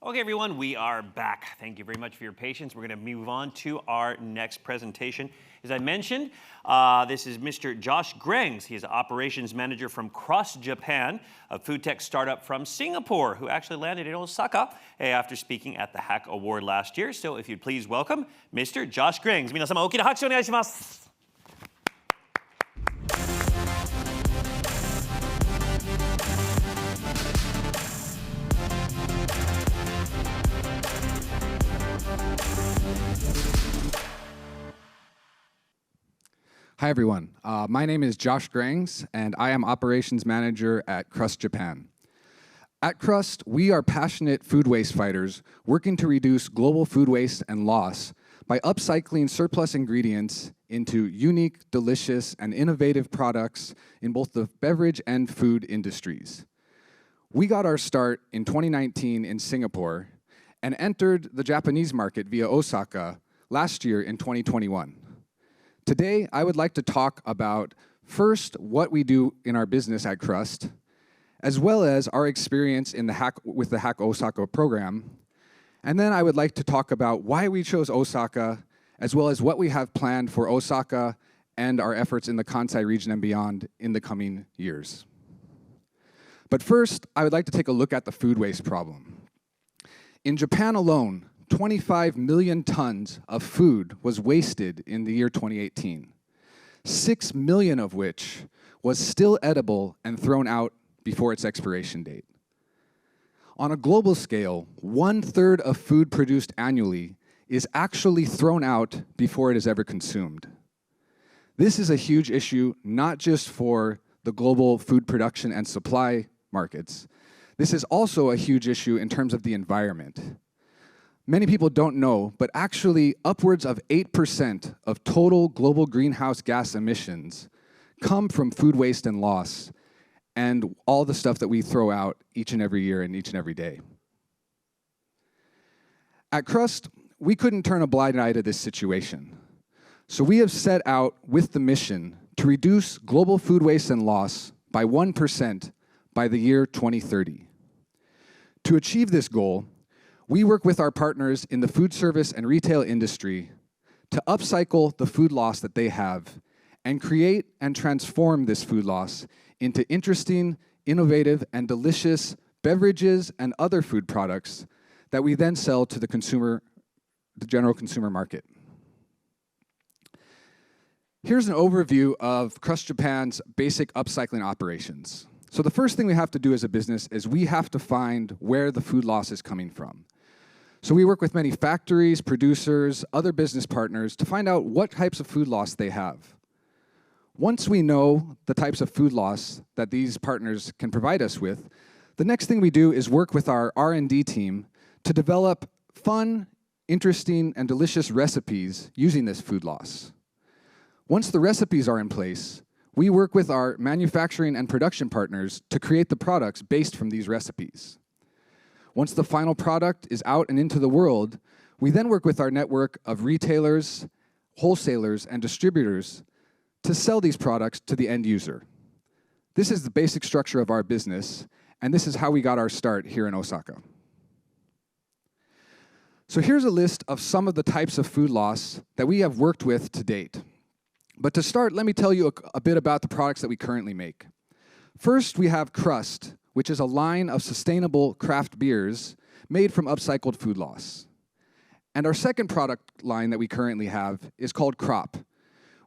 Okay, everyone, we are back. Thank you very much for your patience. We're going to move on to our next presentation. As I mentioned, this is Mr. Josh Grengs. He is Operations Manager from Cross Japan, a food tech startup from Singapore, who actually landed in Osaka after speaking at the Hack Award last year. So if you'd please welcome Mr. Josh Grengs. 皆様、大きな拍手をお願いします。Hi, everyone. My name is Josh Grengs, and I am Operations Manager at Crust Japan. At Crust, we are passionate food waste fighters working to reduce global food waste and loss by upcycling surplus ingredients into unique, delicious, and innovative products in both the beverage and food industries. We got our start in 2019 in Singapore and entered the Japanese market via Osaka last year in 2021. Today, I would like to talk about, first, what we do in our business at Crust, as well as our experience in with the Hack Osaka program. And then I would like to talk about why we chose Osaka, as well as what we have planned for Osaka and our efforts in the Kansai region and beyond in the coming years. But first, I would like to take a look at the food waste problem. In Japan alone, 25 million tons of food was wasted in the year 2018, 6 million of which was still edible and thrown out before its expiration date. On a global scale, 1/3 of food produced annually is actually thrown out before it is ever consumed. This is a huge issue, not just for the global food production and supply markets. This is also a huge issue in terms of the environment. Many people don't know, but actually upwards of 8% of total global greenhouse gas emissions come from food waste and loss and all the stuff that we throw out each and every year and each and every day. At Crust, we couldn't turn a blind eye to this situation. So we have set out with the mission to reduce global food waste and loss by 1% by the year 2030. To achieve this goal, we work with our partners in the food service and retail industry to upcycle the food loss that they have and create and transform this food loss into interesting, innovative, and delicious beverages and other food products that we then sell to the general consumer market. Here's an overview of Crust Japan's basic upcycling operations. So the first thing we have to do as a business is we have to find where the food loss is coming from. So we work with many factories, producers, other business partners to find out what types of food loss they have. Once we know the types of food loss that these partners can provide us with, the next thing we do is work with our R&D team to develop fun, interesting, and delicious recipes using this food loss. Once the recipes are in place, we work with our manufacturing and production partners to create the products based from these recipes. Once the final product is out and into the world, we then work with our network of retailers, wholesalers, and distributors to sell these products to the end user. This is the basic structure of our business, and this is how we got our start here in Osaka. So here's a list of some of the types of food loss that we have worked with to date. But to start, let me tell you a bit about the products that we currently make. First, we have Crust, which is a line of sustainable craft beers made from upcycled food loss. And our second product line that we currently have is called Crop,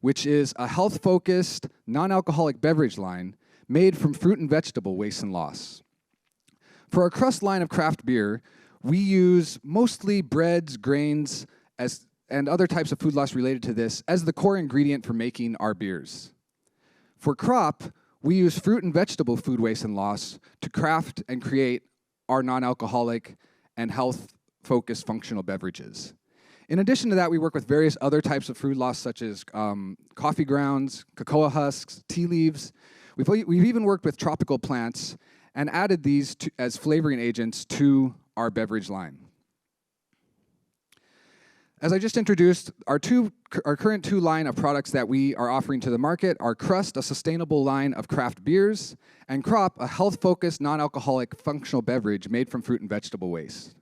which is a health-focused, non-alcoholic beverage line made from fruit and vegetable waste and loss. For our Crust line of craft beer, we use mostly breads, grains, and other types of food loss related to this as the core ingredient for making our beers. For Crop, we use fruit and vegetable food waste and loss to craft and create our non-alcoholic and health-focused functional beverages. In addition to that, we work with various other types of food loss, such as coffee grounds, cocoa husks, tea leaves. We've even worked with tropical plants and added these as flavoring agents to our beverage line. As I just introduced, our current two line of products that we are offering to the market are Crust, a sustainable line of craft beers, and Crop, a health-focused, non-alcoholic functional beverage made from fruit and vegetable waste.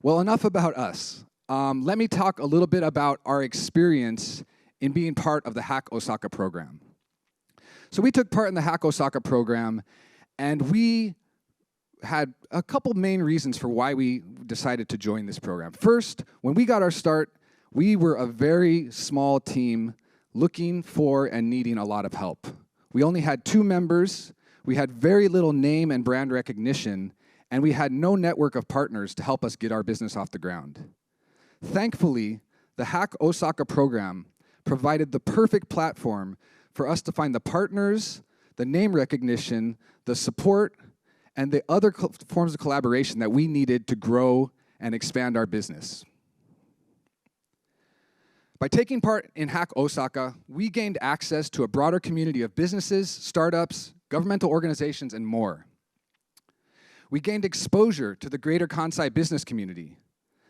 Well, enough about us. Let me talk a little bit about our experience in being part of the Hack Osaka program. So we took part in the Hack Osaka program, and we had a couple main reasons for why we decided to join this program. First, when we got our start, we were a very small team looking for and needing a lot of help. We only had 2 members, we had very little name and brand recognition, and we had no network of partners to help us get our business off the ground. Thankfully, the Hack Osaka program provided the perfect platform for us to find the partners, the name recognition, the support, and the other forms of collaboration that we needed to grow and expand our business. By taking part in Hack Osaka, we gained access to a broader community of businesses, startups, governmental organizations, and more. We gained exposure to the greater Kansai business community,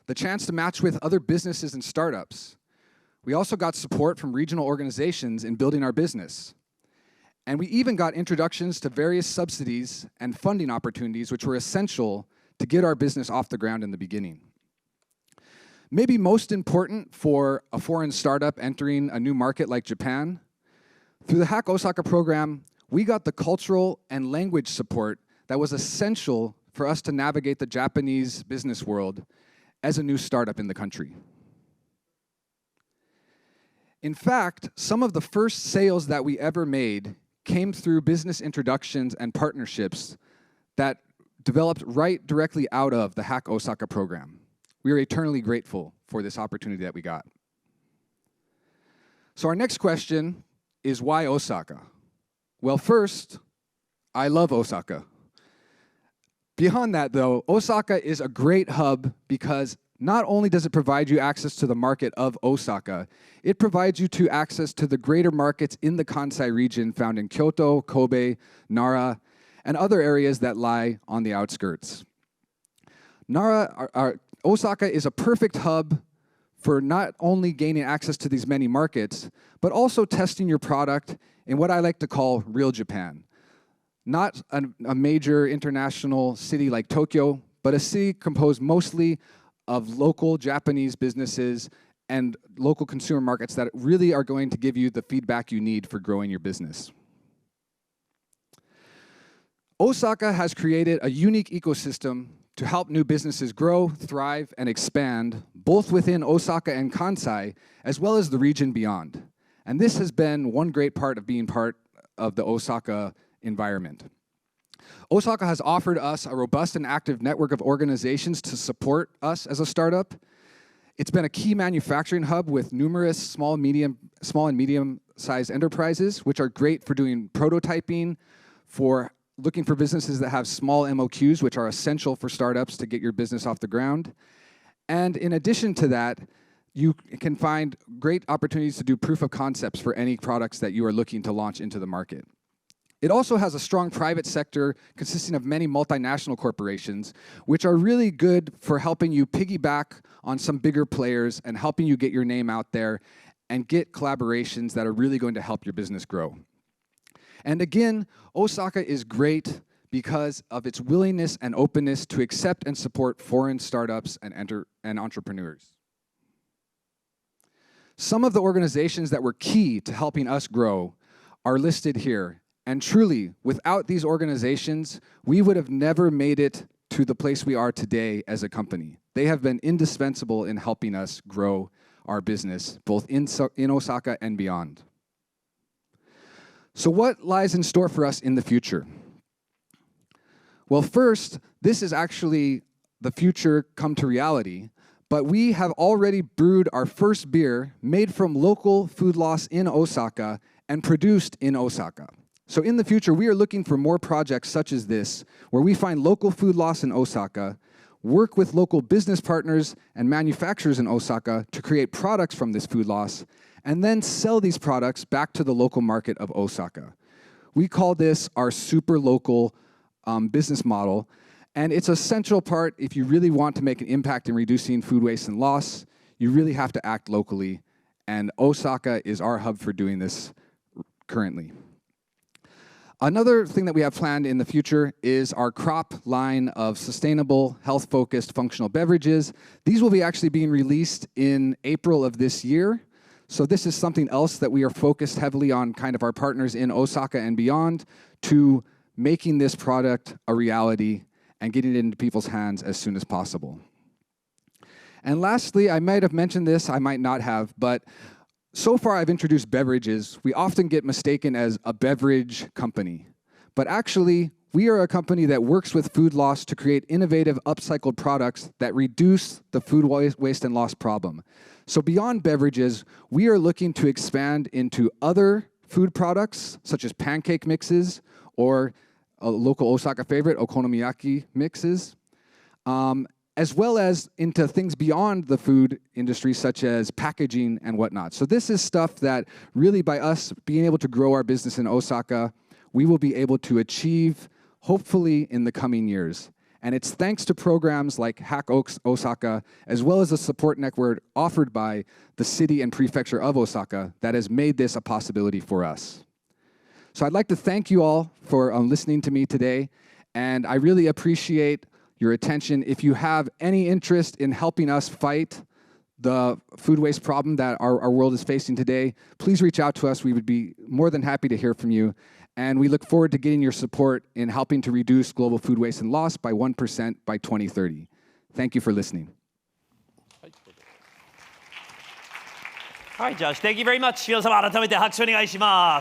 the chance to match with other businesses and startups. We also got support from regional organizations in building our business. And we even got introductions to various subsidies and funding opportunities which were essential to get our business off the ground in the beginning. Maybe most important for a foreign startup entering a new market like Japan, through the Hack Osaka program, we got the cultural and language support that was essential for us to navigate the Japanese business world as a new startup in the country. In fact, some of the first sales that we ever made came through business introductions and partnerships that developed right directly out of the Hack Osaka program. We are eternally grateful for this opportunity that we got. So our next question is, why Osaka? Well, first, I love Osaka. Beyond that, though, Osaka is a great hub because not only does it provide you access to the market of Osaka, it provides you to access to the greater markets in the Kansai region found in Kyoto, Kobe, Nara, and other areas that lie on the outskirts. Osaka is a perfect hub for not only gaining access to these many markets, but also testing your product in what I like to call real Japan. Not a major international city like Tokyo, but a city composed mostly of local Japanese businesses and local consumer markets that really are going to give you the feedback you need for growing your business. Osaka has created a unique ecosystem to help new businesses grow, thrive, and expand, both within Osaka and Kansai, as well as the region beyond. And this has been one great part of being part of the Osaka environment. Osaka has offered us a robust and active network of organizations to support us as a startup. It's been a key manufacturing hub with numerous small and medium-sized enterprises, which are great for doing prototyping, for looking for businesses that have small MOQs, which are essential for startups to get your business off the ground. And in addition to that, you can find great opportunities to do proof of concepts for any products that you are looking to launch into the market. It also has a strong private sector consisting of many multinational corporations, which are really good for helping you piggyback on some bigger players and helping you get your name out there and get collaborations that are really going to help your business grow. And again, Osaka is great because of its willingness and openness to accept and support foreign startups and entrepreneurs. Some of the organizations that were key to helping us grow are listed here. And truly, without these organizations, we would have never made it to the place we are today as a company. They have been indispensable in helping us grow our business, both in Osaka and beyond. So what lies in store for us in the future? Well, first, this is actually the future come to reality, but we have already brewed our first beer made from local food loss in Osaka and produced in Osaka. So in the future, we are looking for more projects such as this, where we find local food loss in Osaka, work with local business partners and manufacturers in Osaka to create products from this food loss, and then sell these products back to the local market of Osaka. We call this our super local business model, and it's a central part if you really want to make an impact in reducing food waste and loss. You really have to act locally, and Osaka is our hub for doing this currently. Another thing that we have planned in the future is our crop line of sustainable, health-focused functional beverages. These will be actually being released in April of this year. So this is something else that we are focused heavily on kind of our partners in Osaka and beyond to making this product a reality and getting it into people's hands as soon as possible. And lastly, I might have mentioned this, I might not have, but so far I've introduced beverages. We often get mistaken as a beverage company, but actually we are a company that works with food loss to create innovative upcycled products that reduce the food waste and loss problem. So beyond beverages, we are looking to expand into other food products such as pancake mixes or a local Osaka favorite, okonomiyaki mixes, as well as into things beyond the food industry, such as packaging and whatnot. So this is stuff that really by us being able to grow our business in Osaka, we will be able to achieve, hopefully, in the coming years. And it's thanks to programs like Hack Osaka, as well as the support network offered by the city and prefecture of Osaka that has made this a possibility for us. So I'd like to thank you all for listening to me today, and I really appreciate your attention. If you have any interest in helping us fight the food waste problem that our world is facing today, please reach out to us. We would be more than happy to hear from you. And we look forward to getting your support in helping to reduce global food waste and loss by 1% by 2030. Thank you for listening. All right, Josh, thank you very much. 皆様、改めて拍手お願いします。